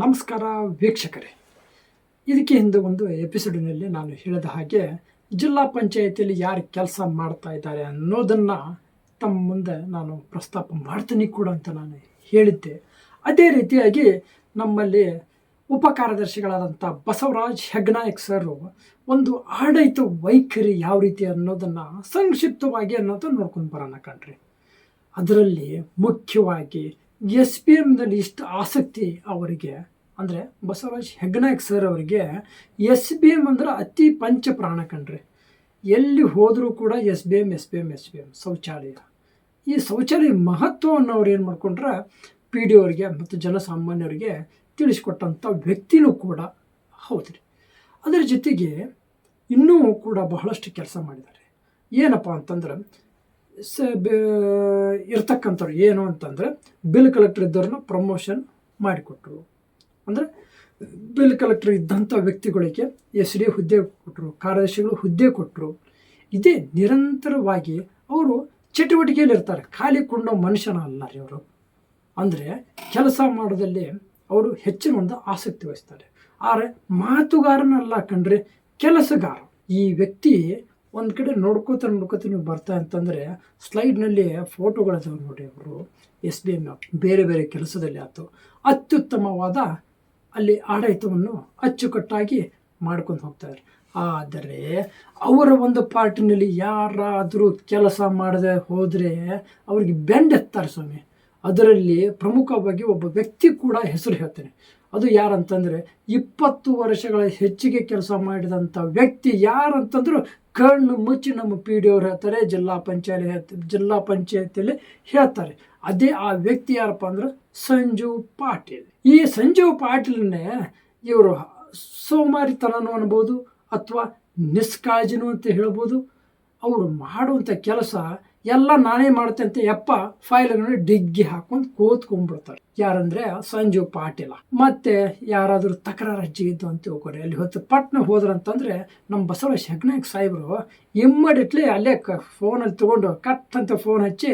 ನಮಸ್ಕಾರ ವೀಕ್ಷಕರೇ. ಇದಕ್ಕೆ ಹಿಂದೆ ಒಂದು ಎಪಿಸೋಡಿನಲ್ಲಿ ನಾನು ಹೇಳಿದ ಹಾಗೆ ಜಿಲ್ಲಾ ಪಂಚಾಯಿತಿಯಲ್ಲಿ ಯಾರು ಕೆಲಸ ಮಾಡ್ತಾ ಇದ್ದಾರೆ ಅನ್ನೋದನ್ನು ತಮ್ಮ ಮುಂದೆ ನಾನು ಪ್ರಸ್ತಾಪ ಮಾಡ್ತೀನಿ ಕೂಡ ಅಂತ ನಾನು ಹೇಳಿದ್ದೆ. ಅದೇ ರೀತಿಯಾಗಿ ನಮ್ಮಲ್ಲಿ ಉಪ ಕಾರ್ಯದರ್ಶಿಗಳಾದಂಥ ಬಸವರಾಜ್ ಹೆಗ್ನಾಯಕ್ ಸರ್ ಒಂದು ಆಡಳಿತ ವೈಖರಿ ಯಾವ ರೀತಿ ಅನ್ನೋದನ್ನು ಸಂಕ್ಷಿಪ್ತವಾಗಿ ಅನ್ನೋದು ನೋಡ್ಕೊಂಡು ಬರೋಣ ಕಣ್ರಿ. ಅದರಲ್ಲಿ ಮುಖ್ಯವಾಗಿ SBMನಲ್ಲಿ ಇಷ್ಟು ಆಸಕ್ತಿ ಅವರಿಗೆ ಅಂದರೆ ಬಸವರಾಜ್ ಹೆಗ್ನಾಯಕ್ ಸರ್ ಅವರಿಗೆ SBM ಅಂದ್ರೆ ಅತಿ ಪಂಚಪ್ರಾಣ ಕಣ್ರಿ. ಎಲ್ಲಿ ಹೋದರೂ ಕೂಡ SBM ಶೌಚಾಲಯ. ಈ ಶೌಚಾಲಯ ಮಹತ್ವವನ್ನು ಅವ್ರು ಏನು ಮಾಡ್ಕೊಂಡ್ರೆ PD ಅವರಿಗೆ ಮತ್ತು ಜನಸಾಮಾನ್ಯರಿಗೆ ತಿಳಿಸ್ಕೊಟ್ಟಂಥ ವ್ಯಕ್ತಿನೂ ಕೂಡ ಹೌದ್ರಿ. ಅದರ ಜೊತೆಗೆ ಇನ್ನೂ ಕೂಡ ಬಹಳಷ್ಟು ಕೆಲಸ ಮಾಡಿದ್ದಾರೆ. ಏನಪ್ಪ ಅಂತಂದ್ರೆ ಇರ್ತಕ್ಕಂಥವ್ರು ಏನು ಅಂತಂದರೆ ಬಿಲ್ ಕಲೆಕ್ಟರ್ ಇದ್ದವ್ರನ್ನ ಪ್ರಮೋಷನ್ ಮಾಡಿಕೊಟ್ರು. ಅಂದರೆ ಬಿಲ್ ಕಲೆಕ್ಟರ್ ಇದ್ದಂಥ ವ್ಯಕ್ತಿಗಳಿಗೆ SD ಹುದ್ದೆ ಕೊಟ್ಟರು, ಕಾರ್ಯದರ್ಶಿಗಳು ಹುದ್ದೆ ಕೊಟ್ಟರು. ಇದೇ ನಿರಂತರವಾಗಿ ಅವರು ಚಟುವಟಿಕೆಯಲ್ಲಿ ಇರ್ತಾರೆ. ಖಾಲಿ ಕೊಂಡೋ ಮನುಷ್ಯನ ಅಲ್ಲ ರೀ ಅವರು. ಅಂದರೆ ಕೆಲಸ ಮಾಡೋದಲ್ಲಿ ಅವರು ಹೆಚ್ಚಿನ ಒಂದು ಆಸಕ್ತಿ ವಹಿಸ್ತಾರೆ. ಆದರೆ ಮಾತುಗಾರನಲ್ಲ ಕಣ್ರಿ, ಕೆಲಸಗಾರ. ಈ ವ್ಯಕ್ತಿ ಒಂದು ಕಡೆ ನೋಡ್ಕೋತ ನೀವು ಬರ್ತಾ ಅಂತಂದರೆ ಸ್ಲೈಡ್ನಲ್ಲಿ ಫೋಟೋಗಳಿದಾವೆ ನೋಡಿ. ಅವರು SBM ಬೇರೆ ಬೇರೆ ಕೆಲಸದಲ್ಲಿ ಆಯ್ತು ಅತ್ಯುತ್ತಮವಾದ ಅಲ್ಲಿ ಆಡಳಿತವನ್ನು ಅಚ್ಚುಕಟ್ಟಾಗಿ ಮಾಡ್ಕೊಂಡು ಹೋಗ್ತಾರೆ. ಆದರೆ ಅವರ ಒಂದು ಪಾರ್ಟಿನಲ್ಲಿ ಯಾರಾದರೂ ಕೆಲಸ ಮಾಡದೆ ಹೋದರೆ ಅವ್ರಿಗೆ ಬೆಂಡೆತ್ತಾರೆ ಸ್ವಾಮಿ. ಅದರಲ್ಲಿ ಪ್ರಮುಖವಾಗಿ ಒಬ್ಬ ವ್ಯಕ್ತಿ ಕೂಡ ಹೆಸರು ಹೇಳ್ತೇನೆ. ಅದು ಯಾರಂತಂದರೆ 20 ವರ್ಷಗಳ ಹೆಚ್ಚಿಗೆ ಕೆಲಸ ಮಾಡಿದಂಥ ವ್ಯಕ್ತಿ ಯಾರಂತಂದ್ರು ಕಣ್ಣು ಮುಚ್ಚಿ ನಮ್ಮ PD ಅವ್ರು ಹೇಳ್ತಾರೆ, ಜಿಲ್ಲಾ ಪಂಚಾಯತಿಯಲ್ಲಿ ಹೇಳ್ತಾರೆ. ಅದೇ ಆ ವ್ಯಕ್ತಿ ಯಾರಪ್ಪ ಅಂದ್ರೆ ಸಂಜೀವ್ ಪಾಟೀಲ್. ಈ ಸಂಜೀವ್ ಪಾಟೀಲ್ನೇ ಇವರು ಸೋಮಾರಿತನನೂ ಅನ್ಬೋದು ಅಥವಾ ನಿಷ್ಕಾಳಜಿನೂ ಅಂತ ಹೇಳ್ಬೋದು. ಅವರು ಮಾಡುವಂಥ ಕೆಲಸ ಎಲ್ಲ ನಾನೇ ಮಾಡ್ತೇನೆ ಅಂತ ಫೈಲ್ಗಳನ್ನ ಡಿಗ್ಗಿ ಹಾಕೊಂಡು ಕೂತ್ಕೊಂಡ್ಬಿಡ್ತಾರೆ. ಯಾರಂದ್ರೆ ಸಂಜೀವ್ ಪಾಟೀಲ. ಮತ್ತೆ ಯಾರಾದರೂ ತಕರಾರು ಅಜ್ಜಿ ಇದ್ದು ಅಂತ ಹೋಗೋರಿ ಅಲ್ಲಿ ಹೊತ್ತು ಪಟ್ನ ಹೋದ್ರಂತಂದ್ರೆ ನಮ್ಮ ಬಸವರಾಜ್ ಹೆಗ್ನಾಯಕ್ ಸಾಹೇಬರು ಇಮ್ಮಡಿಯೇಟ್ಲಿ ಅಲ್ಲೇ ಫೋನಲ್ಲಿ ತೊಗೊಂಡು ಕಟ್ ಅಂತ ಫೋನ್ ಹಚ್ಚಿ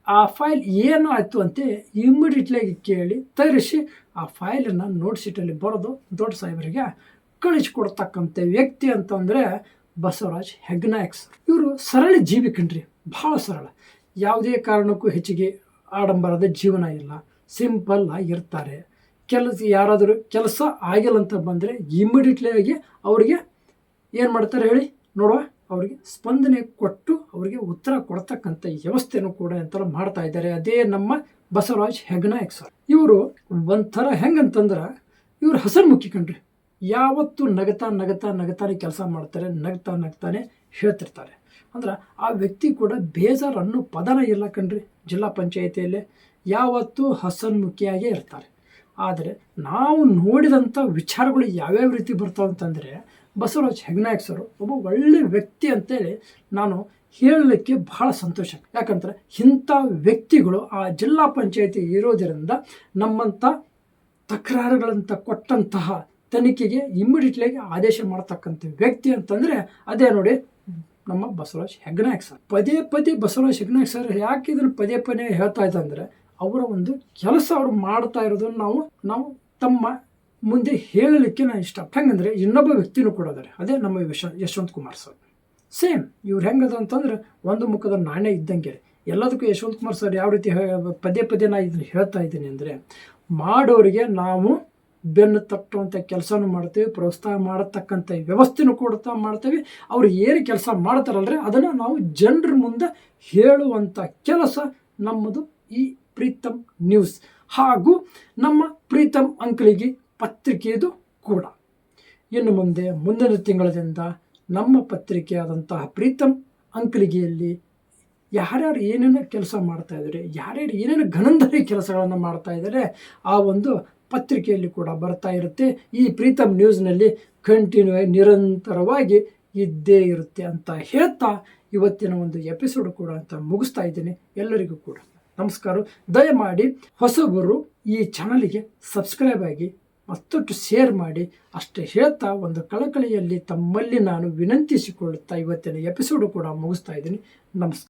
ಆ ಫೈಲ್ ಏನು ಆಯಿತು ಅಂತ ಇಮ್ಮಿಡಿಯೇಟ್ಲಿಯಾಗಿ ಕೇಳಿ ತರಿಸಿ ಆ ಫೈಲನ್ನು ನೋಟ್ ಶೀಟಲ್ಲಿ ಬರೆದು ದೊಡ್ಡ ಸಾಹೇಬರಿಗೆ ಕಳಿಸ್ಕೊಡ್ತಕ್ಕಂಥ ವ್ಯಕ್ತಿ ಅಂತಂದರೆ ಬಸವರಾಜ್ ಹೆಗ್ನಾಯಕ್ ಸರ್. ಇವರು ಸರಳ ಜೀವಿ ಕಣ್ರಿ, ಭಾಳ ಸರಳ. ಯಾವುದೇ ಕಾರಣಕ್ಕೂ ಹೆಚ್ಚಿಗೆ ಆಡಂಬರದ ಜೀವನ ಇಲ್ಲ, ಸಿಂಪಲ್ ಆಗಿರ್ತಾರೆ. ಯಾರಾದರೂ ಕೆಲಸ ಆಗಿಲ್ಲ ಅಂತ ಬಂದರೆ ಇಮ್ಮಿಡಿಯೇಟ್ಲಿಯಾಗಿ ಅವರಿಗೆ ಏನು ಮಾಡ್ತಾರೆ ಹೇಳಿ ನೋಡುವ, ಅವರಿಗೆ ಸ್ಪಂದನೆ ಕೊಟ್ಟು ಅವರಿಗೆ ಉತ್ತರ ಕೊಡ್ತಕ್ಕಂಥ ವ್ಯವಸ್ಥೆನೂ ಕೂಡ ಎಂತೆಲ್ಲ ಮಾಡ್ತಾ ಇದ್ದಾರೆ. ಅದೇ ನಮ್ಮ ಬಸವರಾಜ್ ಹೆಗ್ನಾಯಕ್ ಸರ್. ಇವರು ಒಂಥರ ಹೆಂಗಂತಂದ್ರೆ ಇವರು ಹಸನ್ಮುಖಿ ಕಣ್ರಿ. ಯಾವತ್ತೂ ನಗತಾನೆ ಕೆಲಸ ಮಾಡ್ತಾರೆ, ನಗ್ತಾನೆ ಹೇಳ್ತಿರ್ತಾರೆ. ಅಂದ್ರೆ ಆ ವ್ಯಕ್ತಿ ಕೂಡ ಬೇಜಾರು ಅನ್ನೋ ಪದನ ಇಲ್ಲ ಕಣ್ರಿ. ಜಿಲ್ಲಾ ಪಂಚಾಯಿತಿಯಲ್ಲಿ ಯಾವತ್ತೂ ಹಸನ್ಮುಖಿಯಾಗೇ ಇರ್ತಾರೆ. ಆದರೆ ನಾವು ನೋಡಿದಂಥ ವಿಚಾರಗಳು ಯಾವ್ಯಾವ ರೀತಿ ಬರ್ತಾವೆ ಅಂತಂದರೆ ಬಸವರಾಜ್ ಹೆಗ್ನಾಯಕ್ ಸರ್ ಒಬ್ಬ ಒಳ್ಳೆ ವ್ಯಕ್ತಿ ಅಂತೇಳಿ ನಾನು ಹೇಳಲಿಕ್ಕೆ ಬಹಳ ಸಂತೋಷ. ಯಾಕಂದ್ರೆ ಇಂಥ ವ್ಯಕ್ತಿಗಳು ಆ ಜಿಲ್ಲಾ ಪಂಚಾಯಿತಿ ಇರೋದರಿಂದ ನಮ್ಮಂಥ ತಕರಾರುಗಳಂತ ಕೊಟ್ಟಂತಹ ತನಿಖೆಗೆ ಇಮ್ಮಿಡಿಯೇಟ್ಲಿಯಾಗಿ ಆದೇಶ ಮಾಡ್ತಕ್ಕಂಥ ವ್ಯಕ್ತಿ ಅಂತಂದರೆ ಅದೇ ನೋಡಿ ನಮ್ಮ ಬಸವರಾಜ್ ಹೆಗ್ನಾಯಕ್ ಸರ್. ಪದೇ ಬಸವರಾಜ್ ಹೆಗ್ನಾಯಕ್ ಸರ್ ಯಾಕೆ ಇದನ್ನು ಪದೇ ಹೇಳ್ತಾ ಇದ್ದಂದರೆ ಅವರ ಒಂದು ಕೆಲಸ ಅವರು ಮಾಡ್ತಾ ಇರೋದನ್ನು ನಾವು ತಮ್ಮ ಮುಂದೆ ಹೇಳಲಿಕ್ಕೆ ನಾನು ಇಷ್ಟ. ಹೆಂಗಂದರೆ ಇನ್ನೊಬ್ಬ ವ್ಯಕ್ತಿನೂ ಕೂಡ ಅದಾರೆ, ಅದೇ ನಮ್ಮ ಯಶವಂತ್ ಕುಮಾರ್ ಸರ್. ಸೇಮ್ ಇವ್ರು ಹೆಂಗದ ಅಂತಂದ್ರೆ ಒಂದು ಮುಖದ ನಾಣ್ಯ ಇದ್ದಂಗೆ. ಎಲ್ಲದಕ್ಕೂ ಯಶವಂತ್ ಕುಮಾರ್ ಸರ್ ಯಾವ ರೀತಿ ಪದೇ ನಾನು ಇದನ್ನು ಹೇಳ್ತಾ ಇದ್ದೀನಿ ಅಂದರೆ ಮಾಡೋರಿಗೆ ನಾವು ಬೆನ್ನು ತಟ್ಟುವಂಥ ಕೆಲಸನೂ ಮಾಡ್ತೀವಿ, ಪ್ರೋತ್ಸಾಹ ಮಾಡತಕ್ಕಂಥ ವ್ಯವಸ್ಥೆನೂ ಕೊಡ್ತಾ ಮಾಡ್ತೀವಿ. ಅವ್ರು ಏನು ಕೆಲಸ ಮಾಡ್ತಾರಲ್ರಿ ಅದನ್ನು ನಾವು ಜನರ ಮುಂದೆ ಹೇಳುವಂಥ ಕೆಲಸ ನಮ್ಮದು ಈ ಪ್ರೀತಮ್ ನ್ಯೂಸ್ ಹಾಗೂ ನಮ್ಮ ಪ್ರೀತಮ್ ಅಂಕಲಿಗೆ ಪತ್ರಿಕೆಯದು ಕೂಡ. ಇನ್ನು ಮುಂದಿನ ತಿಂಗಳದಿಂದ ನಮ್ಮ ಪತ್ರಿಕೆಯಾದಂತಹ ಪ್ರೀತಮ್ ಅಂಕಲಿಗೆಯಲ್ಲಿ ಯಾರ್ಯಾರು ಏನೇನು ಕೆಲಸ ಮಾಡ್ತಾ ಇದ್ದಾರೆ, ಯಾರ್ಯಾರು ಏನೇನು ಗಣಂಧರಿ ಕೆಲಸಗಳನ್ನು ಮಾಡ್ತಾ ಇದ್ದಾರೆ ಆ ಒಂದು ಪತ್ರಿಕೆಯಲ್ಲಿ ಕೂಡ ಬರ್ತಾ ಇರುತ್ತೆ. ಈ ಪ್ರೀತಮ್ ನ್ಯೂಸ್ನಲ್ಲಿ ನಿರಂತರವಾಗಿ ಇದ್ದೇ ಇರುತ್ತೆ ಅಂತ ಹೇಳ್ತಾ ಇವತ್ತಿನ ಒಂದು ಎಪಿಸೋಡ್ ಕೂಡ ಅಂತ ಮುಗಿಸ್ತಾ ಇದ್ದೀನಿ. ಎಲ್ಲರಿಗೂ ಕೂಡ ನಮಸ್ಕಾರ. ದಯಮಾಡಿ ಹೊಸಬರು ಈ ಚಾನಲಿಗೆ ಸಬ್ಸ್ಕ್ರೈಬ್ ಆಗಿ ಮತ್ತಷ್ಟು ಶೇರ್ ಮಾಡಿ ಅಷ್ಟೇ ಹೇಳ್ತಾ ಒಂದು ಕಳಕಳಿಯಲ್ಲಿ ತಮ್ಮಲ್ಲಿ ನಾನು ವಿನಂತಿಸಿಕೊಳ್ಳುತ್ತಾ ಇವತ್ತಿನ ಎಪಿಸೋಡು ಕೂಡ ಮುಗಿಸ್ತಾ ಇದ್ದೀನಿ. ನಮಸ್ಕಾರ.